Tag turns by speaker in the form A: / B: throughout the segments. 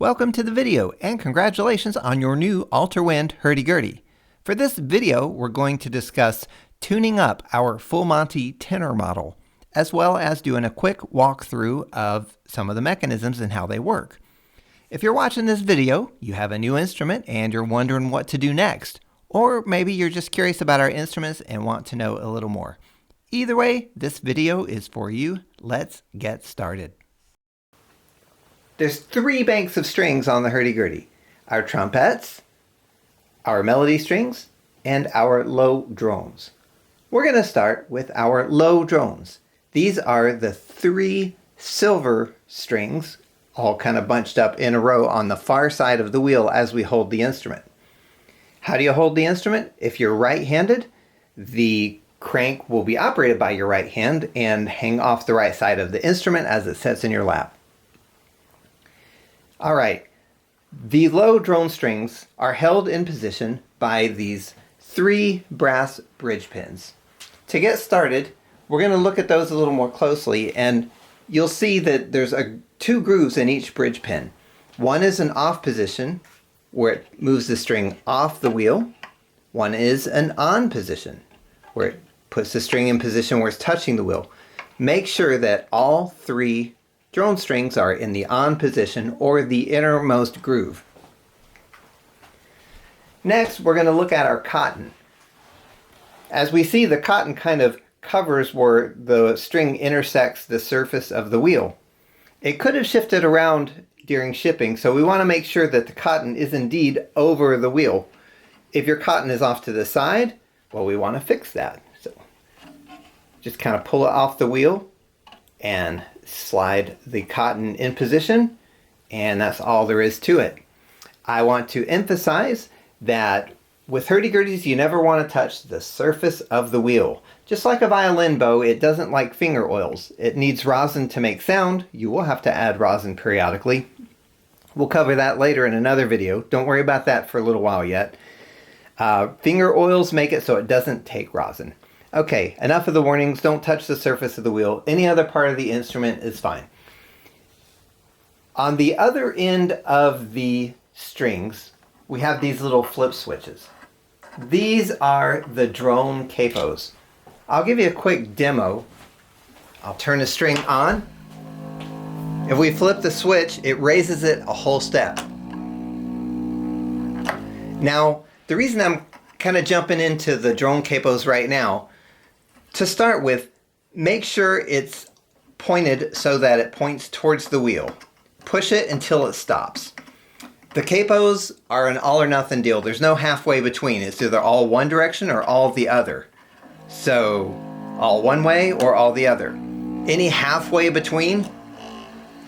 A: Welcome to the video and congratulations on your new Altarwind Hurdy-Gurdy. For this video, we're going to discuss tuning up our Full Monty tenor model, as well as doing a quick walkthrough of some of the mechanisms and how they work. If you're watching this video, you have a new instrument and you're wondering what to do next, or maybe you're just curious about our instruments and want to know a little more. Either way, this video is for you. Let's get started. There's three banks of strings on the hurdy-gurdy: our trumpets, our melody strings, and our low drones. We're going to start with our low drones. These are the three silver strings, all kind of bunched up in a row on the far side of the wheel as we hold the instrument. How do you hold the instrument? If you're right-handed, the crank will be operated by your right hand and hang off the right side of the instrument as it sits in your lap. All right, the low drone strings are held in position by these three brass bridge pins. To get started, we're going to look at those a little more closely, and you'll see that there's two grooves in each bridge pin. One is an off position, where it moves the string off the wheel. One is an on position, where it puts the string in position where it's touching the wheel. Make sure that all three drone strings are in the on position or the innermost groove. Next, we're going to look at our cotton. As we see, the cotton kind of covers where the string intersects the surface of the wheel. It could have shifted around during shipping, so we want to make sure that the cotton is indeed over the wheel. If your cotton is off to the side, well, we want to fix that. So just kind of pull it off the wheel and slide the cotton in position, and that's all there is to it. I want to emphasize that with hurdy-gurdies, you never want to touch the surface of the wheel. Just like a violin bow, it doesn't like finger oils. It needs rosin to make sound. You will have to add rosin periodically. We'll cover that later in another video. Don't worry about that for a little while yet. Finger oils make it so it doesn't take rosin. Okay, enough of the warnings. Don't touch the surface of the wheel. Any other part of the instrument is fine. On the other end of the strings, we have these little flip switches. These are the drone capos. I'll give you a quick demo. I'll turn the string on. If we flip the switch, it raises it a whole step. Now, the reason I'm kind of jumping into the drone capos right now, to start with, make sure it's pointed so that it points towards the wheel. Push it until it stops. The capos are an all or nothing deal. There's no halfway between. It's either all one direction or all the other. So, all one way or all the other. Any halfway between,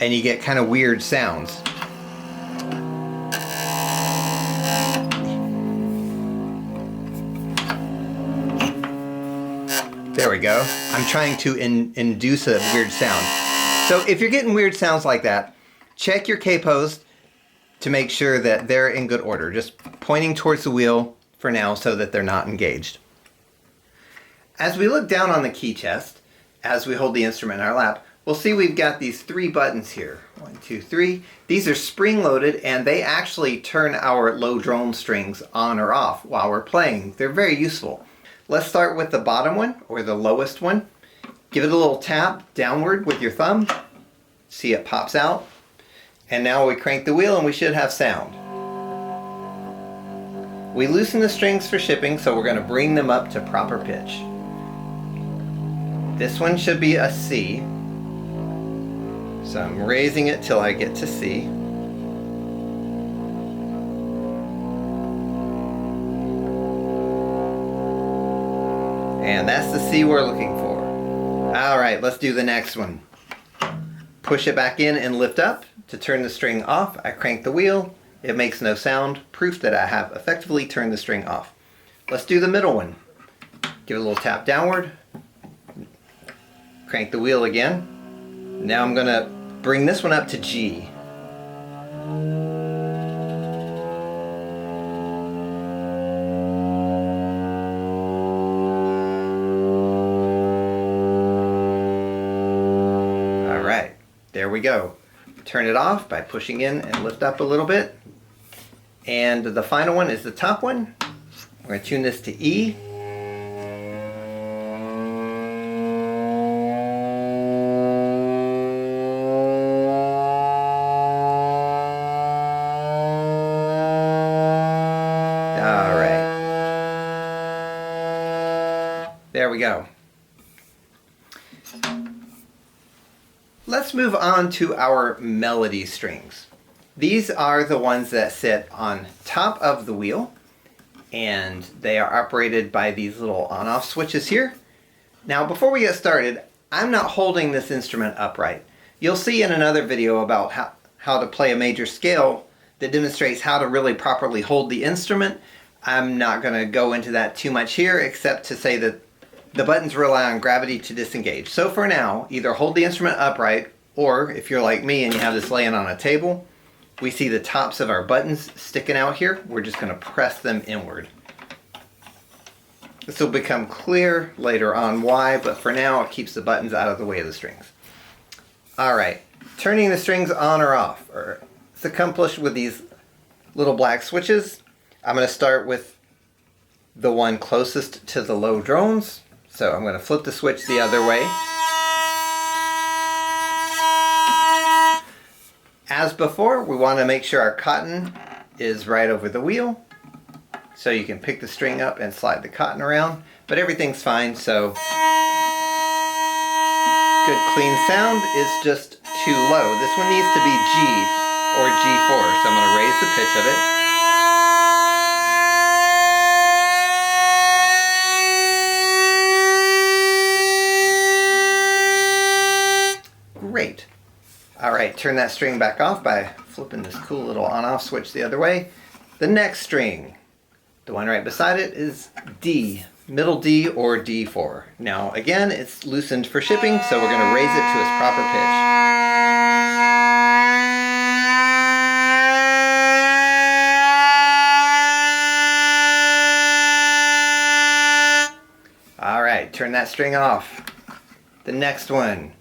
A: and you get kind of weird sounds. There we go. I'm trying to induce a weird sound. So if you're getting weird sounds like that, check your capos to make sure that they're in good order. Just pointing towards the wheel for now so that they're not engaged. As we look down on the key chest, as we hold the instrument in our lap, we'll see we've got these three buttons here. 1, 2, 3. These are spring-loaded, and they actually turn our low drone strings on or off while we're playing. They're very useful. Let's start with the bottom one, or the lowest one. Give it a little tap downward with your thumb. See, it pops out. And now we crank the wheel and we should have sound. We loosen the strings for shipping, so we're going to bring them up to proper pitch. This one should be a C. So I'm raising it till I get to C. And that's the C we're looking for. All right, let's do the next one. Push it back in and lift up. To turn the string off, I crank the wheel. It makes no sound, proof that I have effectively turned the string off. Let's do the middle one. Give it a little tap downward. Crank the wheel again. Now I'm going to bring this one up to G. There we go. turn it off by pushing in and lift up a little bit. And the final one is the top one. We're going to tune this to E. All right. There we go. Let's move on to our melody strings. These are the ones that sit on top of the wheel, and they are operated by these little on-off switches here. Now, before we get started, I'm not holding this instrument upright. You'll see in another video about how to play a major scale that demonstrates how to really properly hold the instrument. I'm not going to go into that too much here, except to say that the buttons rely on gravity to disengage. So for now, either hold the instrument upright, or if you're like me and you have this laying on a table, we see the tops of our buttons sticking out here. We're just going to press them inward. This will become clear later on why, but for now it keeps the buttons out of the way of the strings. Alright, turning the strings on or off it's accomplished with these little black switches. I'm going to start with the one closest to the low drones. So I'm going to flip the switch the other way. As before, we want to make sure our cotton is right over the wheel. So you can pick the string up and slide the cotton around, but everything's fine, so good clean sound is just too low. This one needs to be G or G4, so I'm going to raise the pitch of it. Great. Alright, turn that string back off by flipping this cool little on-off switch the other way. The next string, the one right beside it, is D, middle D or D4. Now again, it's loosened for shipping, so we're going to raise it to its proper pitch. Alright, turn that string off. The next one.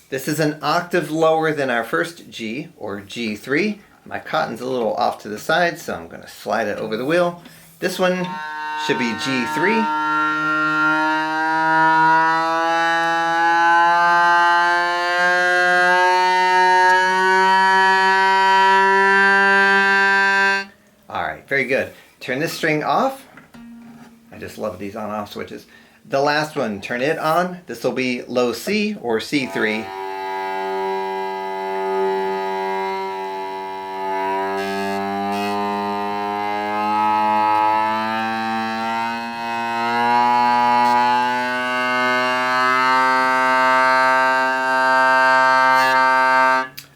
A: This is an octave lower than our first G, or G3. My cotton's a little off to the side, so I'm going to slide it over the wheel. This one should be G3. Alright, very good. Turn this string off. I just love these on-off switches. The last one, turn it on. This will be low C or C3.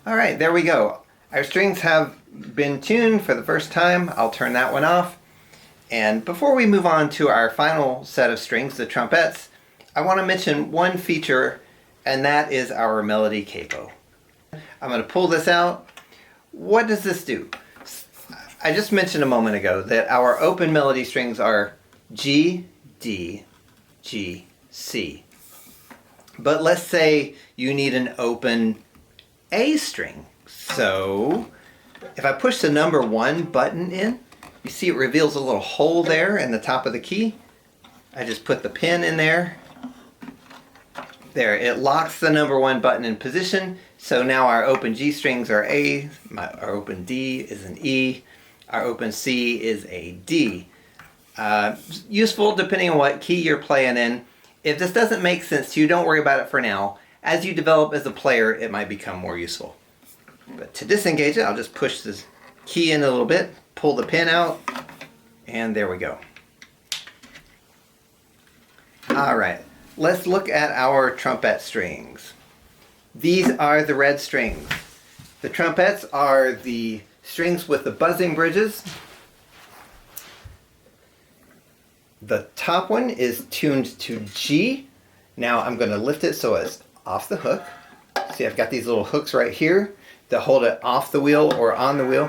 A: Alright, there we go. Our strings have been tuned for the first time. I'll turn that one off. And before we move on to our final set of strings, the trumpets, I want to mention one feature, and that is our melody capo. I'm going to pull this out. What does this do? I just mentioned a moment ago that our open melody strings are G, D, G, C. But let's say you need an open A string. So if I push the number 1 button in, you see it reveals a little hole there in the top of the key. I just put the pin in there. There, it locks the number 1 button in position. So now our open G strings are A, our open D is an E, our open C is a D. Useful depending on what key you're playing in. If this doesn't make sense to you, don't worry about it for now. As you develop as a player, it might become more useful. But to disengage it, I'll just push this key in a little bit, pull the pin out, and there we go. Alright, let's look at our trumpet strings. These are the red strings. The trumpets are the strings with the buzzing bridges. The top one is tuned to G. Now I'm going to lift it so it's off the hook. See, I've got these little hooks right here that hold it off the wheel or on the wheel.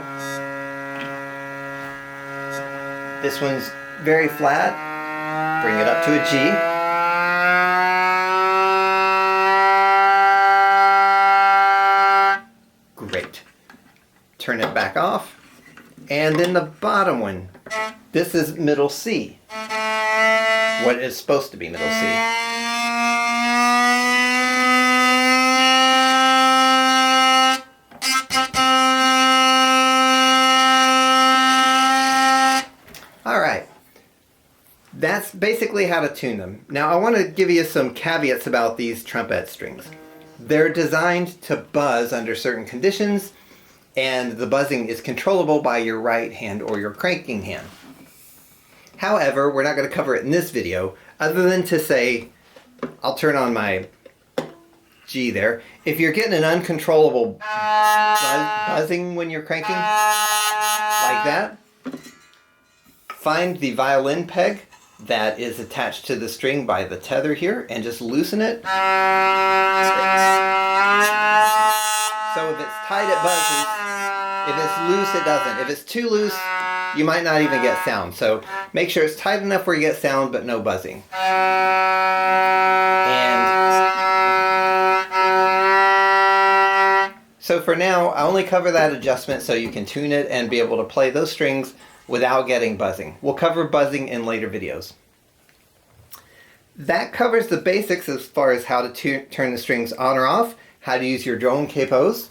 A: This one's very flat. Bring it up to a G. turn it back off. And then the bottom one, this is middle C. What is supposed to be middle C. Alright, that's basically how to tune them. Now I want to give you some caveats about these trumpet strings. They're designed to buzz under certain conditions, and the buzzing is controllable by your right hand or your cranking hand. However, we're not going to cover it in this video, other than to say, I'll turn on my G there. If you're getting an uncontrollable buzzing when you're cranking, like that, find the violin peg that is attached to the string by the tether here and just loosen it. So if it's tight, it buzzes. If it's loose, it doesn't. If it's too loose, you might not even get sound. So make sure it's tight enough where you get sound, but no buzzing. And so for now, I only cover that adjustment so you can tune it and be able to play those strings without getting buzzing. We'll cover buzzing in later videos. That covers the basics as far as how to turn the strings on or off, how to use your drone capos.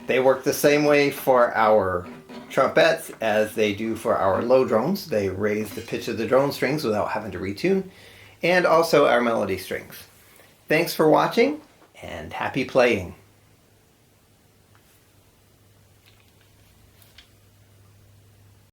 A: They work the same way for our trumpets as they do for our low drones. They raise the pitch of the drone strings without having to retune, and also our melody strings. Thanks for watching, and happy playing.